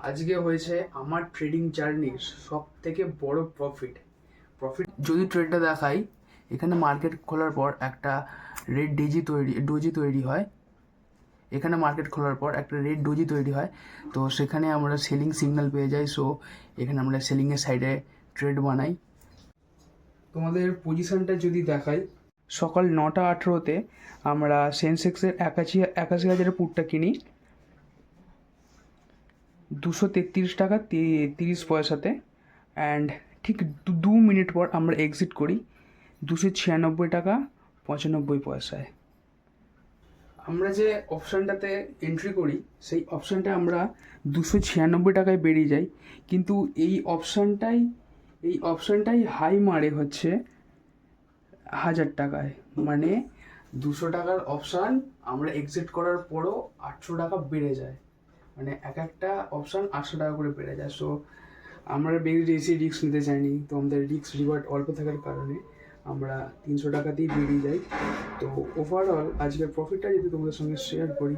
আজকে হয়েছে আমার ট্রেডিং জার্নির সব থেকে বড় প্রফিট। যদি ট্রেডটা দেখাই, এখানে মার্কেট খোলার পর একটা রেড ডোজি তৈরি হয়। এখানে মার্কেট খোলার পর একটা রেড ডোজি তৈরি হয়, তো সেখানে আমরা সেলিং সিগন্যাল পেয়ে যাই। সো এখানে আমরা সেলিংয়ের সাইডে ট্রেড বানাই। তোমাদের পজিশনটা যদি দেখাই, সকাল 9:18 আমরা সেন্সেক্সের 81,000 পুটটা কিনি 233 টাকা 30 পয়সাতে, অ্যান্ড ঠিক 2 মিনিট পর আমরা এক্সিট করি 296 টাকা 95 পয়সায়। আমরা যে অপশানটাতে এন্ট্রি করি সেই অপশানটা আমরা 296 টাকায় বেরিয়ে যাই, কিন্তু এই অপশানটাই হাই মারে হচ্ছে 1000 টাকায়। মানে 200 টাকার অপশান আমরা এক্সিট করার পরও 800 টাকা বেড়ে যায়, মানে এক একটা অপশান 800 টাকা করে বেড়ে যায়। সো আমরা বেশি রিস্ক নিতে চাইনি, তো আমাদের রিস্ক রিওয়ার্ড অল্প থাকার কারণে আমরা 300 টাকাতেই বেরিয়ে যাই। তো ওভারঅল আজকের প্রফিটটা যদি তোমাদের সঙ্গে শেয়ার করি,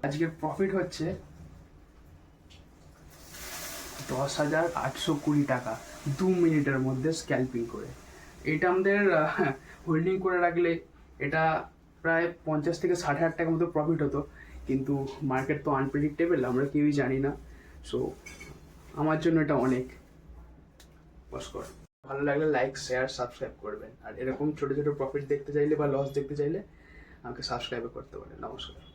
আজকের প্রফিট হচ্ছে 10,820 টাকা 2 মিনিটের মধ্যে স্ক্যালপিং করে। এটা আমাদের হোল্ডিং করে রাখলে এটা প্রায় 50,000 থেকে 60,000 টাকার মতো প্রফিট হতো, কিন্তু মার্কেট তো আনপ্রেডিক্টেবল, আমরা কেউই জানি না। সো আমার জন্য এটা অনেক কষ্টকর। ভালো লাগলে লাইক, শেয়ার, সাবস্ক্রাইব করবেন, আর এরকম ছোটো ছোটো প্রফিট দেখতে চাইলে বা লস দেখতে চাইলে আমাকে সাবস্ক্রাইব করতে পারেন। নমস্কার।